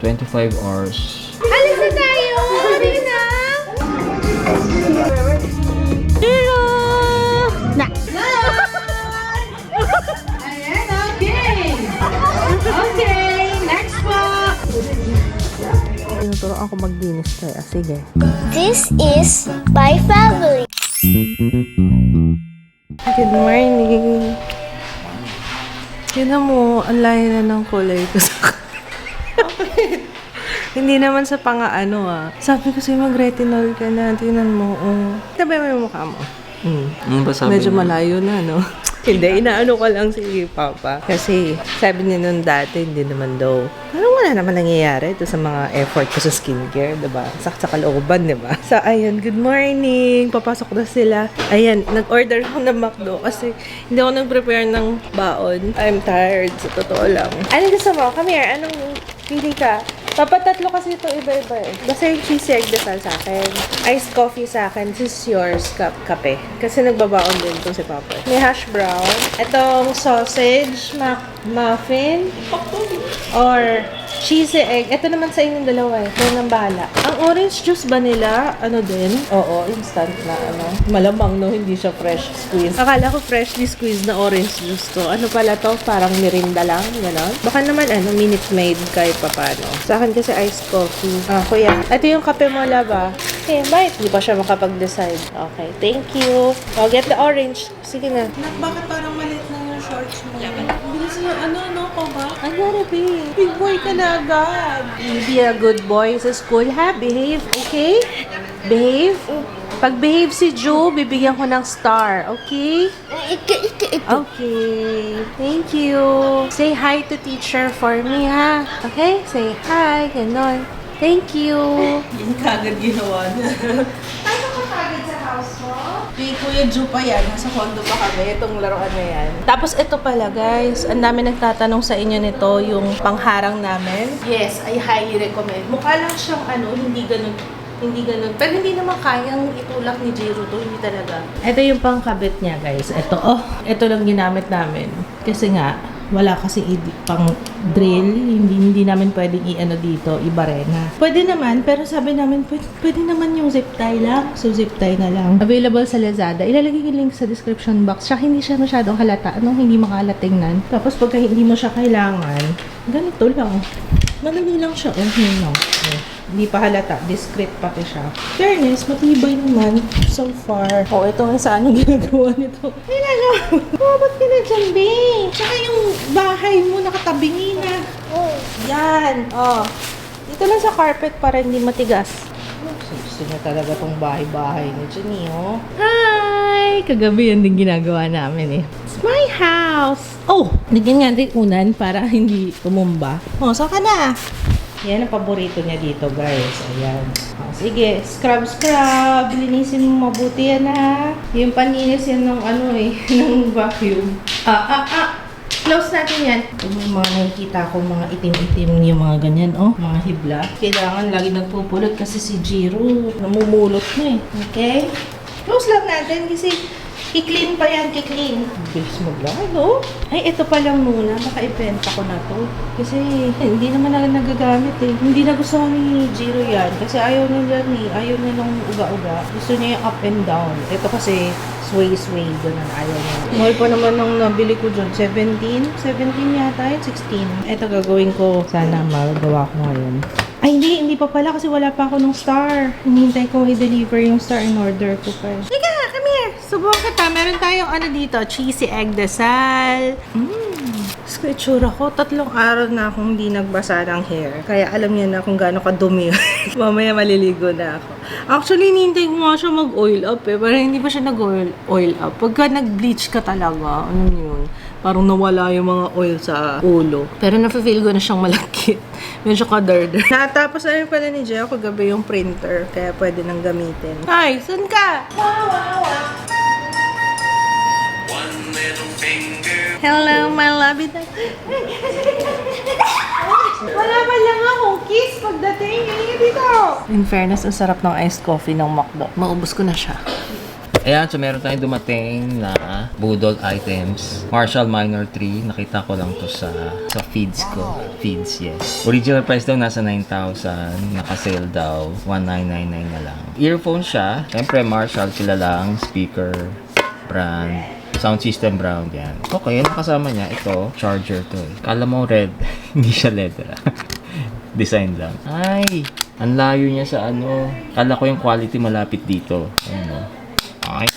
25 hours. Alis na tayo! Rina! Zero! Na! Ayan, okay. Okay, next po. Tinuturo ako mag-dinis kaya. Sige. This is my family. Good morning. Tignan mo, ang layo na ng kulay ko sa Hindi naman sa pang-ano Sabi ko sa'yo mag-retinol ka na. Tingnan mo. Tabi mo yung mukha mo. Ano ba sabi Medyo niya? malayo na, no? Hindi, inaano ko lang si Papa. Kasi sabi niya nun dati, hindi naman daw. Parang wala naman nangyayari ito sa mga effort ko sa skincare, diba? Sa kalooban, diba? So, ayun, good morning. Papasok na sila. Ayan, nag-order ako ng McDo kasi hindi ako nag-prepare ng baon. I'm tired, sa totoo lang. Ano gusto mo? Come here. Anong pili ka? Papatatlo kasi ito iba-iba eh. Basta yung cheesy egg dasal sa akin. Iced coffee sa akin. This is yours, kape. Kasi nagbabaon din ito si Papa. May hash brown. Itong sausage, muffin, or cheesy egg. Ito naman sa inyong dalawa eh. Ito nang bahala. Ang orange juice ba nila, ano din? Oo, instant na ano. Malamang no, hindi siya fresh squeeze. Akala ko freshly squeezed na orange juice to. Ano pala to? Parang mirinda lang, gano'n. Baka naman Minute Maid kahit papano. Sa akin kasi iced coffee. Kuya, ito yung kape mo, laba. Okay, bakit? Hindi pa siya makapag-decide. Okay, thank you. I'll get the orange. Sige na. Bakit parang malit na yung shorts mo? Bilis mo, no ko ba? I gotta be. Big boy ka na agad. Be a good boy sa school, ha? Behave, okay? Behave. Pag behave si Joe, bibigyan ko ng star, okay? Okay. Thank you. Say hi to teacher for me, ha? Okay? Say hi. Ganon. Thank you. Yung kagad ginawa niya. Ano ka kagad sa house mo? Kay Kuya Ju pa yan. Nasa condo pa kami. Itong laruan na yan. Tapos ito pala guys, ang dami nagtatanong sa inyo nito, yung pangharang namin. Yes, I highly recommend. Mukha lang siyang hindi ganun. Pero hindi naman kayang itulak ni Jiro to, hindi talaga. Ito yung pangkabit niya guys. Ito lang ginamit namin. Kasi nga, wala kasi pang drill, hindi namin pwedeng dito, ibarena. Pwede naman, pero sabi namin, pwede naman yung zip tie lang. So, zip tie na lang. Available sa Lazada. Ilalagay yung link sa description box. Tsaka hindi siya masyadong halata. Hindi makalatingnan. Tapos, pagka hindi mo siya kailangan, ganito lang. Madali lang siya. Yun lang. Hindi pa halata. Discreet pati siya. Fairness, matibay naman so far. Ito nga saan yung ginagawa nito. Ay, ba't ka na dyan, babe? Tsaka yung bahay mo nakatabingi na. Yan. Dito lang sa carpet para hindi matigas. Gusto niya talaga tong bahay-bahay ni Jenny, Hi! Kagabi yan din ginagawa namin It's my house! Nagyan nga din unan para hindi tumumba. Saan ka na? Yan ang paborito niya dito, guys. Ayan. Sige, scrub. Linisin mo mabuti yan, ha? Yung paninis yan ng ng vacuum. Close natin yan. Yung mga nakikita ko, mga itim-itim yung mga ganyan, mga hibla. Kailangan lagi nagpupulot kasi si Jiro namumulot na Okay? Close lang natin kasi i-clean pa yan, i-clean. Bilis mo lang, Ay, ito pa lang muna. Baka ibenta ko na to. Kasi hindi naman na nagagamit Hindi na gusto ni Jiro yan. Kasi ayaw niya Ayaw niya ng uga-uga. Gusto niya yung up and down. Ito kasi sway. Ganun, ayaw niya. Mahal pa naman nung nabili ko dyan. 17 yata yun. 16. Ito gagawin ko. Sana magagawa ko ngayon. Ay, hindi pa pala kasi wala pa ako ng star. Hinihintay ko i-deliver yung star in order ko pa. Liga, come here. Subukan kita. Meron tayong dito, cheesy egg dasal. Sa itsura ko, 3 araw na akong hindi nagbasa ng hair. Kaya alam niya na kung gaano kadumi. Mamaya maliligo na ako. Actually, hinihintay ko nga siya mag-oil up Parang hindi pa siya nag-oil up. Pagka nag-bleach ka talaga, yun? Parang nawala yung mga oil sa ulo. Pero nafe-feel ko na siyang malakit. Medyo kadarder. Natapos na rin pala ni Jeo kagabi yung printer. Kaya pwede nang gamitin. Ay, saan ka? Hello, my love. Wala pa lang akong kiss pagdating. Dito. In fairness, ang sarap ng iced coffee ng McDo. Maubos ko na siya. Ayan, so meron tayong dumating na Budol items. Marshall Minor 3. Nakita ko lang to sa feeds ko. Feeds, yes. Original price daw nasa 9,000. Naka-sale daw. 1,999 na lang. Earphone siya. Siyempre, Marshall, kilalang speaker, brand, sound system brand yan. Okay, yung kasama niya, ito, charger to eh. Kala mo red, hindi siya leather. Design lang. Ay, ang layo niya sa ano. Kala ko yung quality malapit dito. Ayun o. Ay,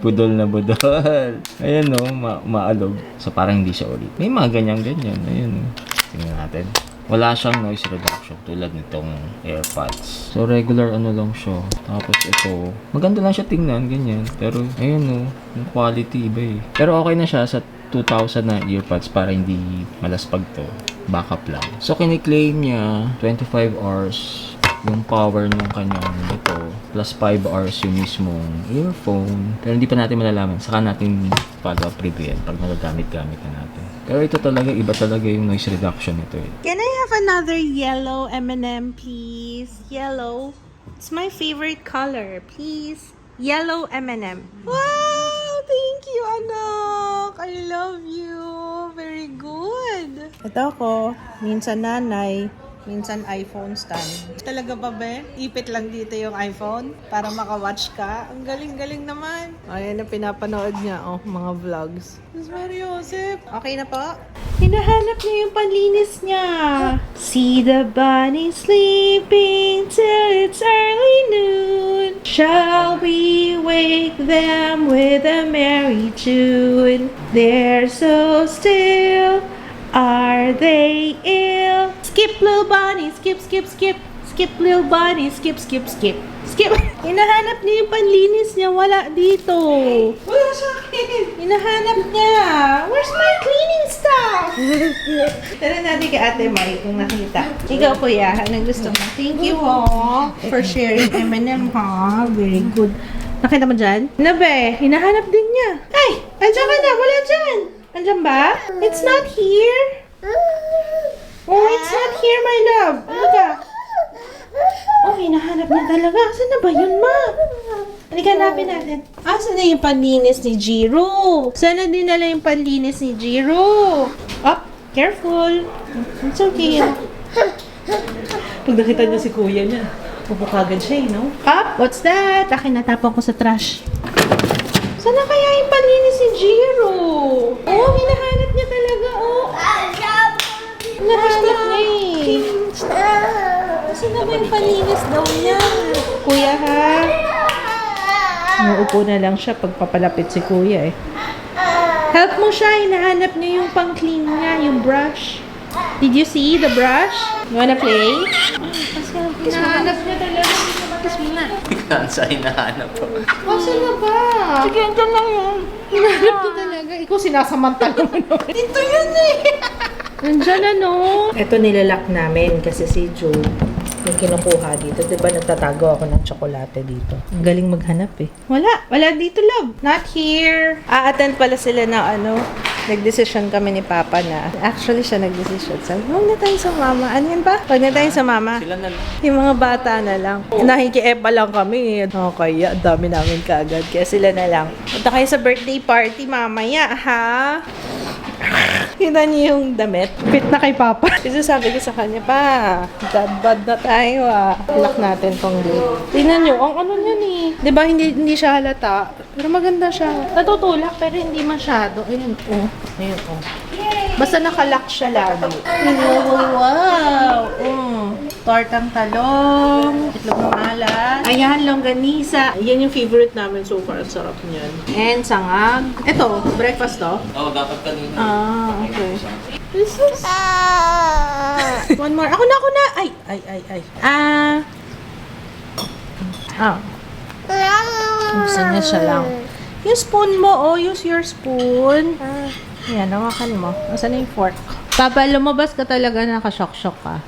budol na budol. Ayan o, maalog. So parang hindi siya ulit. May mga ganyan-ganyan. Ayun o. Tingnan natin. Wala siyang noise reduction tulad nitong AirPods. So regular ano lang siya. Tapos ito, maganda lang siya tingnan, ganyan. Pero ayun o, yung quality iba eh. Pero okay na siya sa 2,000 na earpods para hindi malaspag to. Backup lang. So kiniklaim niya 25 hours yung power ng kanyang ito plus 5 hours yung mismong earphone. Pero hindi pa natin malalaman. Saka natin follow-up review yan pag magagamit-gamit na natin. Pero ito talaga, iba talaga yung noise reduction nito eh. Can I have another yellow M&M, please? Yellow. It's my favorite color, please. Yellow M&M. Wow! Thank you, anak! I love you. Very good. Ito ako, minsan nanay, minsan iPhone stand. Talaga ba, be? Ipit lang dito yung iPhone para maka-watch ka. Ang galing-galing naman. Ayan na pinapanood niya, oh, mga vlogs. Miss Mario Joseph. Okay na po? Hinahanap niya yung panlinis niya. See the bunny sleeping till it's early noon. Shall we wake them with a merry tune? They're so still. Are they ill? Skip, little bunny, skip, skip, skip. Skip, little bunny, skip, skip, skip. Skip. Hinahanap niya yung panlinis niya. Wala dito. Wala sa akin. Hinahanap niya. Where's my cleaning stuff? Tara natin kay Ate Mai kung nakita. Ikaw, kuya, anong gusto mo? Thank you, ho, for sharing M&M, ha. Very good. Nakita mo dyan? Nabe, hinahanap din niya. Ay, andyan ka na. Wala dyan. Andyan ba? It's not here. Oh, it's not here, my love. Ano ka? Oh, hinahanap niya talaga. Saan na ba yun, ma? Halika, hanapin natin. Saan na yung panlinis ni Jiro? Saan na dinala yung panlinis ni Jiro? Oh, careful. It's okay. Pag nakita niya si kuya niya, pupukagan siya, no? What's that? Akin natapon ko sa trash. Saan na kaya yung panlinis ni Jiro? Oh, hinahanap niya talaga, oh. Hinahanap niya eh. Saan na ba yung panlinis daw niya? Kuya, ha? Umuupo na lang siya pag papalapit si kuya eh. Help mo siya, hinahanap niya yung pang-clean niya, yung brush. Did you see the brush? You wanna play? Hinahanap niya talaga. Kiss mo na. Sa hinahanap po. Saan na ba? Sige, andyan lang yun. Hinahanap niya talaga. Ikaw sinasamantala mo naman. Ito yun eh. Andyan na, no? Ito nilalak namin kasi si Joe yung kinukuha dito. Diba nagtatago ako ng tsokolate dito. Ang galing maghanap eh. Wala dito, love. Not here. A-attend pala sila na nag-decision kami ni Papa na actually siya nag-decision. Sabi, huwag na tayo sa mama. Ano yan ba? Huwag na tayo sa mama. Sila na lang. Yung mga bata na lang. Nakiki-epa lang kami. Kaya dami namin kaagad. Kaya sila na lang. Punta kayo sa birthday party mamaya, ha? Kita niyo yung damit. Fit na kay Papa. Kasi sabi ko sa kanya, pa, dad bod na tayo, Lock natin tong gate. Tingnan niyo, ang ano niyan eh. Diba, hindi siya halata. Pero maganda siya. Natutulak, pero hindi masyado. Ayun, oh. Ayun, oh. Basta nakalock siya lagi. Wow! Tortang talong, itlog ng alat. Ayan, longganisa. Yan yung favorite namin so far. Ang sarap niyan. And sangag. Ito, breakfast to. Oo, dapat kanina. Okay. This is... One more. Ako na. Ay. Gusto niya siya lang. Yung spoon mo, use your spoon. Yan, nawakan mo. Nasaan na yung fork? Papa, lumabas ka talaga, nakashock-shock ka.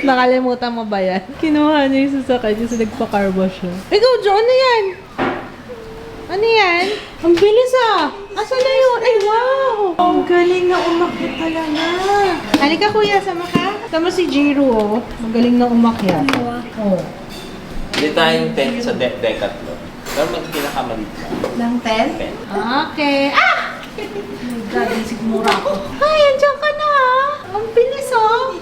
Nakalimutan mo ba yan? Kinuha niya yung sasakay kasi nagpa-carbo siya. Ikaw, John, ano yan? Ano yan? Ang bilis Asan na yun? Ay, wow! Ang galing na umakyat talaga. Halika, kuya, sama ka. Sama si Jiro, Magaling na umakyat. Oh. Hindi tayong tent sa Decathlon. Pero mas pinakamaliit pa. Lang 10? Pen. Okay. Ah! Oh my God, sigmura ako. Ay, andiyan ka na. Ang bilis, oh.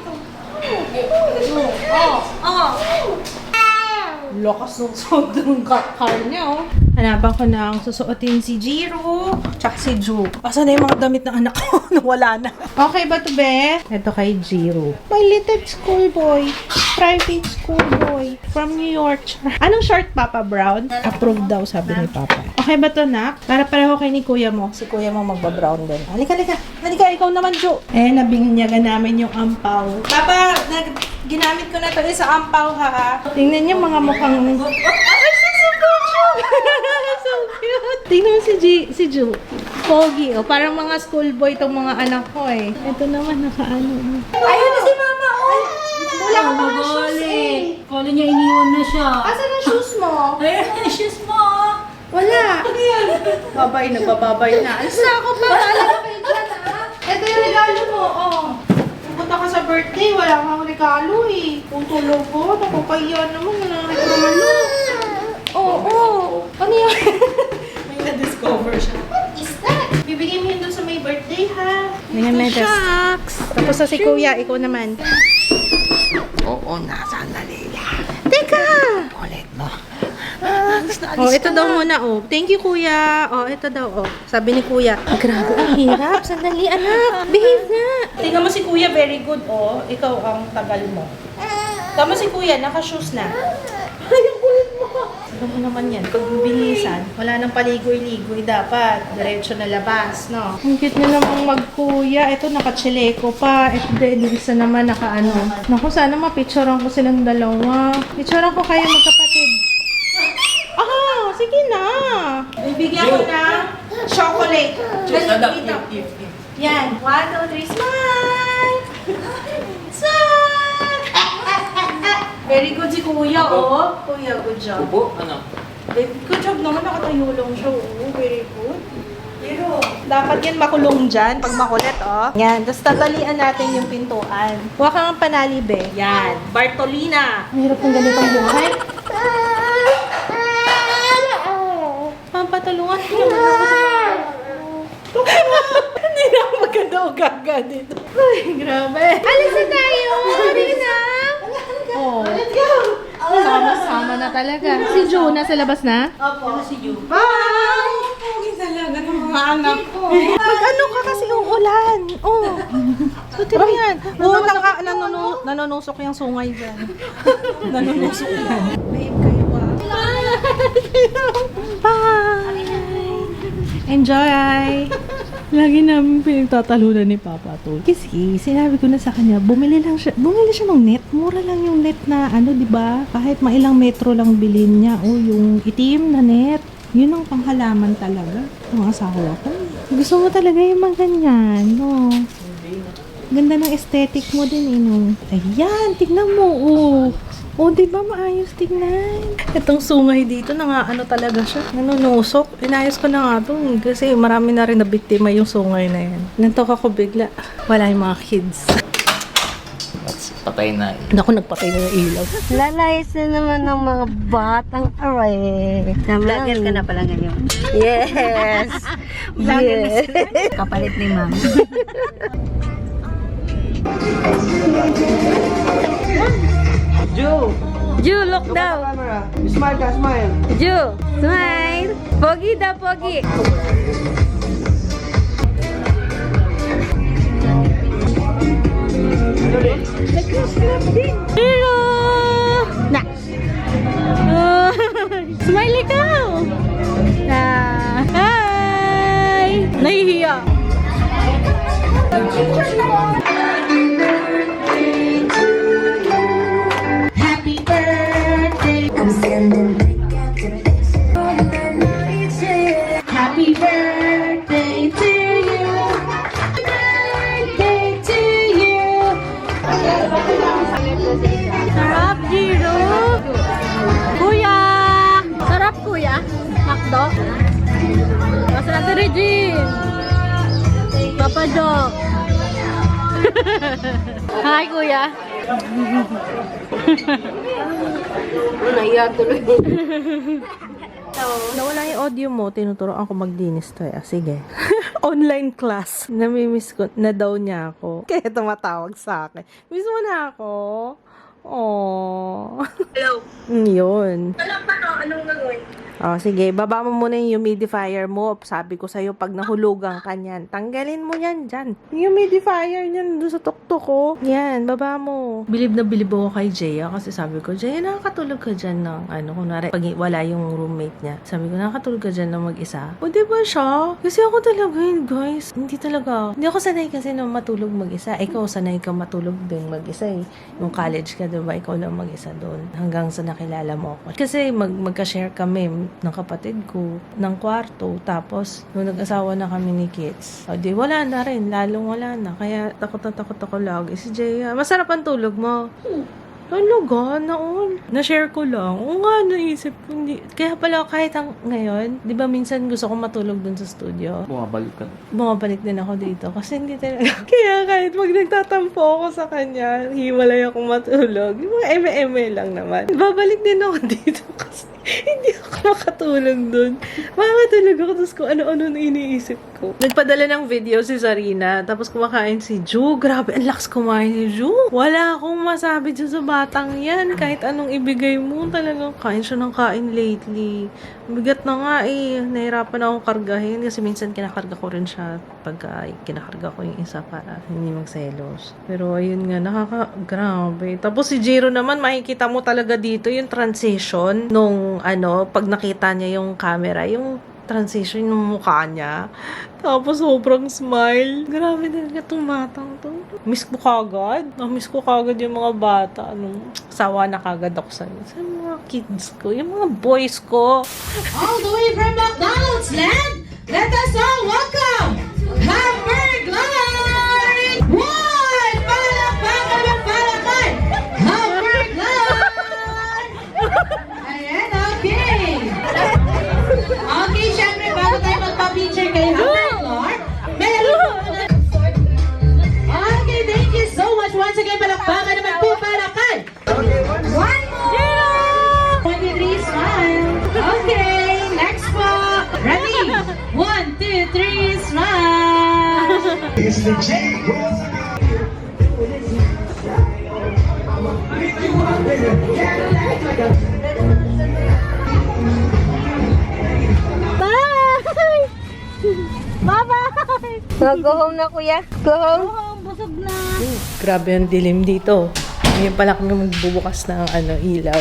Lakas ng sound ng car niya, oh. Hanapan ko na ang susuotin si Jiro, tsaka si Ju. Asan na yung mga damit ng anak ko? Nawala na. Okay ba to, be? Ito kay Jiro. My little schoolboy. Private schoolboy. From New York. Anong short, Papa Brown? Approved daw, sabi ni Papa. Okay ba to, nak? Para pareho kay ni kuya mo. Si kuya mo magba-brown din. Halika, halika. Halika, ikaw naman, Ju. Nabinyagan namin yung ampaw. Papa, ginamit ko na to sa ampaw, ha? Tingnan niyo mga mukhang... Ay, so cute! So cute! Tingnan mo si Ju. Pogi, oh. Parang mga schoolboy tong mga anak ko, eh. Ito naman, nakaano. Ayun na si Mama, oh! Wala ka pa ng shoes, eh. Kala niya iniwan na siya. Asan ang shoes mo? Ayun ang shoes mo. Wala. Babay na, bababay na. Alis na ako pa. Paalala kayo dyan, ha? Ito yung regalo mo, oh. Pupunta ka sa birthday, wala kang regalo, eh. Kung tulog ko, nakukaya naman, wala kang regalo. Oo. Ano yan? May na-discover siya. What is that? Bibigay mo yun doon sa may birthday, ha? Shucks! Tapos sa si Kuya, ikaw naman. Oo, nasaan na nila? Teka! Ulit mo. Oh, ito daw muna, oh. Thank you, Kuya. Oh, ito daw, oh. Sabi ni Kuya, grabe, ang hirap. Sandali, anak. Behave nga. Tingnan mo si Kuya, very good, oh. Ikaw ang tagal mo. Tama si Kuya, naka-shoes na. Ay, ang kulit mo. Sabi mo naman yan, pag binisan, wala nang paligoy-ligoy dapat. Diretso na labas, no? Ang cute nyo namang mag-kuya. Ito, naka-chileko pa. Ito, delisa naman, naka-ano. Naku, sana mapicturean ko silang dalawa. Picturean ko kayo magkapatid. Ah, sige na. Bibigyan ko ng chocolate. Dito. Yan. 1, 2, 3, smile! Smile! Very good si Kuya, oh. Kuya, good job. Upo? Ano? Good job naman, nakatayo lang siya, oh. Very good. Pero, dapat yan makulong dyan pag makulit, oh. Yan, tapos tatalian natin yung pintuan. Huwag kang panalibe. Yan, Bartolina. Mahirap ng ganitong buhay. Pampatulungan ko naman ako sa hindi na ako maganda-ugaga dito. Ay, grabe. Alis na tayo! Alis na! Oh. Let's go! Sama-sama na talaga. Si Ju, nasa labas na? Opo. Si Ju. Bye! Pogi talaga ng mga anak ko. Mag-ano ka kasi uulan. Oh. Suti mo yan. Oo, nanunusok yung sungay dyan. Nanunusok yan. Babe, kayo ba? Bye! Enjoy! Lagi namin pinagtatalunan ni Papa to. Kasi sinabi ko na sa kanya, bumili siya ng net. Mura lang yung net na ano, 'di ba? Kahit mailang metro lang bilhin niya. Oh, yung itim na net. Yun ang panghalaman talaga. Ang asawa ko. Gusto mo talaga yung mga ganyan, no? Ganda ng aesthetic mo din, eh, no? Ayan, tignan mo, oh. Oh, di ba maayos tignan? Itong sungay dito, ano talaga siya. Nanunusok. Inayos ko na nga to. Kasi marami na rin na biktima yung sungay na yan. Nantok ako bigla. Wala yung mga kids. Patay na. Naku, nagpatay na yung ilaw. Lalayas na naman ng mga batang aray. Vlogger ka na pala ngayon. Yes! Yes! Kapalit ni Ma'am. Ju, look daw. Smile ka, smile. Ju, smile. Pogi daw, pogi. Hello! Na! Smile ikaw! Hi! Nahihiya. Happy birthday to you. Happy birthday to you. Sarap, Jiro! Kuya! Sarap, kuya! Makdo! Masa natin, Regine! Papa Joe! Hi, kuya! Naiyak tuloy. Nawala yung audio mo, tinuturoan ako magdinis to. Sige. Online class. Namimiss ko na daw niya ako. Kaya tumatawag sa akin. Miss mo na ako? Oh. Hello. Yun. Anong gagawin? Oh, sige, baba mo muna yung humidifier mo. Sabi ko sa'yo, pag nahulugan ka niyan, tanggalin mo yan dyan. Yung humidifier niyan doon sa tuktok ko. Yan, baba mo. Bilib na bilib ako kay Jaya kasi sabi ko, Jaya, nakakatulog ka dyan ng kunwari, pag wala yung roommate niya. Sabi ko, nakakatulog ka dyan ng mag-isa. O, diba siya? Kasi ako talaga yun, guys. Hindi talaga. Hindi ako sanay kasi na matulog mag-isa. Ikaw, sanay ka matulog din mag-isa eh. Yung college ka, diba? Ikaw lang mag-isa doon. Hanggang sa nakilala mo ako. Kasi magka-share kami ng kapatid ko ng kwarto. Tapos, nung nag-asawa na kami ni Kids, o di wala na rin. Lalong wala na. Kaya takot na takot ako lagi. Si Jaya, masarap ang tulog mo. Talaga, naon. Na-share ko lang. Oo nga, naisip ko. Hindi. Kaya pala kahit ngayon, di ba minsan gusto ko matulog dun sa studio. Bumabalik ka. Bumabalik din ako dito kasi hindi talaga. Kaya kahit pag nagtatampo ako sa kanya, hiwalay ako matulog. Yung mga eme-eme lang naman. Babalik din ako dito kasi hindi ako makatulog dun. Makakatulog ako tapos kung ano-ano na iniisip ko. Nagpadala ng video si Sarina tapos kumakain si Ju. Grabe, ang lakas kumain si Ju. Wala akong masabi dyan sa batang yan. Kahit anong ibigay mo, talagang kain siya ng kain lately. Bigat na nga eh. Nahirapan akong kargahin kasi minsan kinakarga ko rin siya pagka kinakarga ko yung isa para hindi magselos. Pero ayun nga, grabe. Tapos si Jiro naman, makikita mo talaga dito yung transition nung pag nakita niya yung camera, yung transition ng mukha niya. Tapos sobrang smile. Grabe talaga itong batang to. Miss ko kagad. Miss ko kagad yung mga bata. Sawa na kagad ako sa mga kids ko. Yung mga boys ko. All the way from McDonald's land, let us all welcome Hamburglar! One! Palakpakan! Hamburglar! Ayan, okay. Okay, syempre, bago tayo magpa-picture kay Hamburglar, okay, thank you so much. Once again, palakpakan naman po, palakan! One more! 23, smile. Okay, next po. Ready? 1, 2, 3, smile. Go home na, kuya. Go home. Grabe ang dilim dito. Ngayon pala kami magbubukas ng ilaw.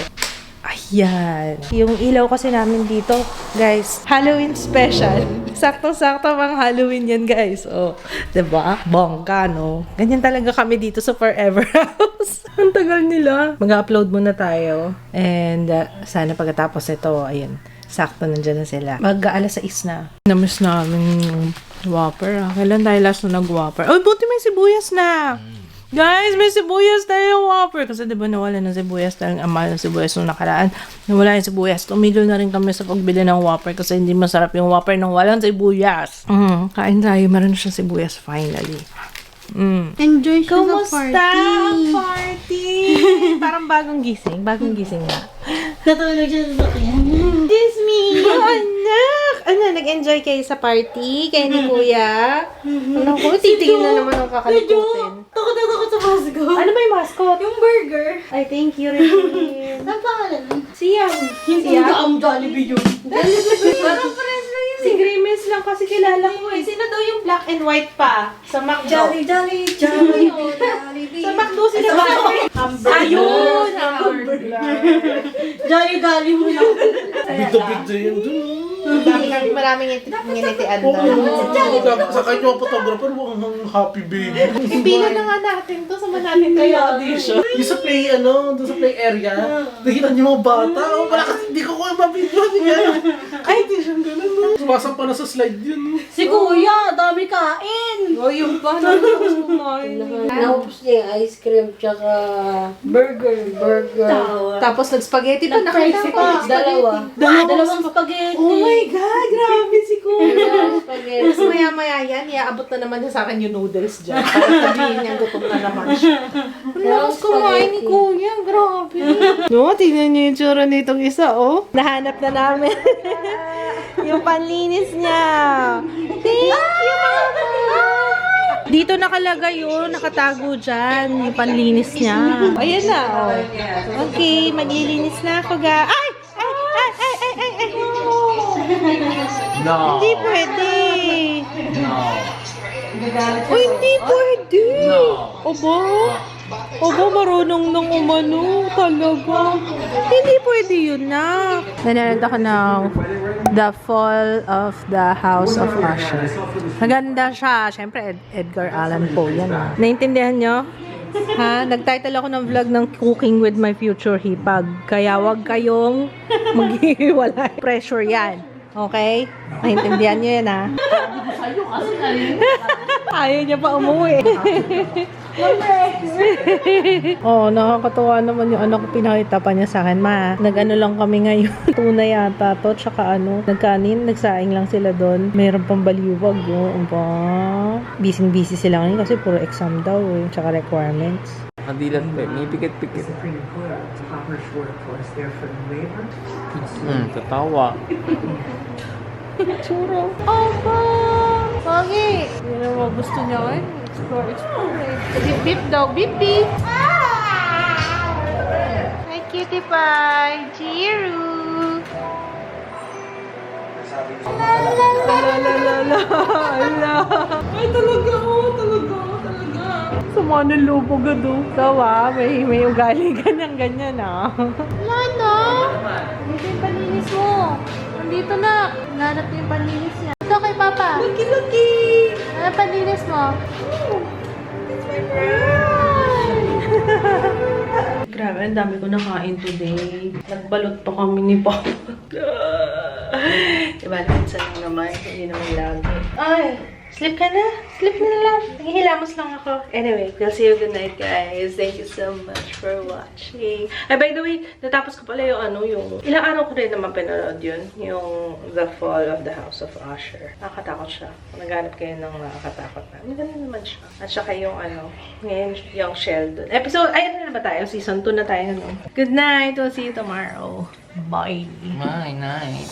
Ayan. Yung ilaw kasi namin dito, guys, Halloween special. Saktong-sakto pang Halloween yan, guys. Oh, 'di ba? Bongga, no? Ganyan talaga kami dito sa Forever House. Ang tagal nila. Mag-upload muna tayo. And sana pagkatapos ito, ayun, sakto nandiyan na sila. Mag-aalas 6 na. Namiss namin yung Whopper. Kailan tayo last na nag-Whopper? Oh, buti may sibuyas na. Guys, may sibuyas tayo Whopper. Kasi diba nawala ng sibuyas dahil ang mahal ng sibuyas nung nakaraan. Nawala yung sibuyas. Tumigil na rin kami sa pagbili ng Whopper kasi hindi masarap yung Whopper nang walang sibuyas. Kain tayo. Meron siyang sibuyas finally. Enjoy siya Kumusta? sa party. Party! Parang bagong gising. Bagong gising na. Natulog siya sa sakyan. Kiss me! Oh, anak! Nag-enjoy kayo sa party? Kaya ni Kuya? Ano ko? Titingin na naman ang kakalikutin. Takot na takot sa mascot. Ano ba yung mascot? Yung burger. Ay, thank you, Regine. Ang pangalan nun? Siyang. Hindi ka ang Jollibee yun. Parang friends lang yun. Si Grimace lang kasi kilala ko eh. Sino daw yung black and white pa? Sa McDo. Jolly. Sa McDo sila ba? Ayun! Hamburger. Jolly mo lang. Bigda-bigda yan dun. Maraming nginitian doon. Sa kanya photographer, mukhang happy baby. Ipila na nga natin to. Sama natin kayo audition. Yung sa play, doon sa play area, nakita niyo mga bata. Oh, wala kasi hindi ko mabidyo. Ay, di siyang ganun. No? Sumasang pa na sa slide yun. Si Kuya, dami kain. O, yung pa. Nakakos kumain. Naubos niya yung ice cream tsaka burger. Tapos nag-spaghetti pa. Nakita ko. Dalawang spaghetti. Oh my God, grabe si Kuya. Spaghetti. Tapos maya-maya yan, iaabot na naman niya sa akin yung noodles dyan. Para sabihin niya, gutom na naman siya. Ang lakas kumain ni Kuya, grabe. No, tingnan niyo yung tsura nitong isa, oh. Nahanap na namin. Yung panlinis niya. Thank you, Mama. Dito nakalagay yun, nakatago dyan, yung panlinis niya. Ayan na, oh. Okay, maglilinis na ako, ga. Ay! Ay! No. Hindi pwede. No. Oh, hindi pwede. No. Obo, marunong nang umano. Talaga. Hindi pwede yun na. Nanonood ako ng The Fall of the House of Usher. Maganda siya. Siyempre, Edgar Allan Poe yan. Naintindihan nyo? Ha? Nag-title ako ng vlog ng Cooking with my Future Hipag. Kaya wag kayong maghihiwalay. Pressure yan. Okay? Naintindihan nyo yan, ha? Ayaw niya pa umuwi. Oh, nakakatawa naman yung anak ko, pinakita pa niya sa akin. Ma, nag-ano lang kami ngayon. Tuna yata to, tsaka nagkanin, nagsaing lang sila doon. Mayroon pang baliwag, oh. Ba? Busy sila ngayon kasi puro exam daw, eh. Tsaka requirements. Kandilan pa, may pikit-pikit. Tatawa. Tsura. Opo! Pogi! Yun naman gusto niya ngayon. Explore. Beep dog, beep. Hi, cutie pie. Jiru. Ala. Ay, talaga. Sama ng lupo gado. Tawa, may ugali ganyan, Lana! Dito yung paninis mo. Nandito na. Nanap yung paninis niya. Ito kay Papa. Lucky! Ano paninis mo? It's my friend! Grabe, ang dami ko nakain today. Nagbalot pa kami ni Papa. Diba, minsan lang naman. Hindi naman lagi. Ay! Sleep ka na. Sleep na lang. Nangihilamos lang ako. Anyway, we'll see you good night, guys. Thank you so much for watching. Ay, by the way, natapos ko pala yung ilang araw ko rin naman pinanood yun. Yung The Fall of the House of Usher. Nakakatakot siya. Kung naghanap kayo ng nakakatakot na. Maganda naman siya. At saka yung ngayon, yung Sheldon. Episode, ay, ano na ba tayo? Season 2 na tayo, Good night. We'll see you tomorrow. Bye. My night.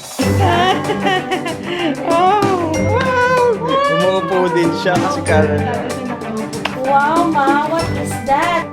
Oh, wow. Umuupo din siya kasi Karen. Wow, Ma, what is that?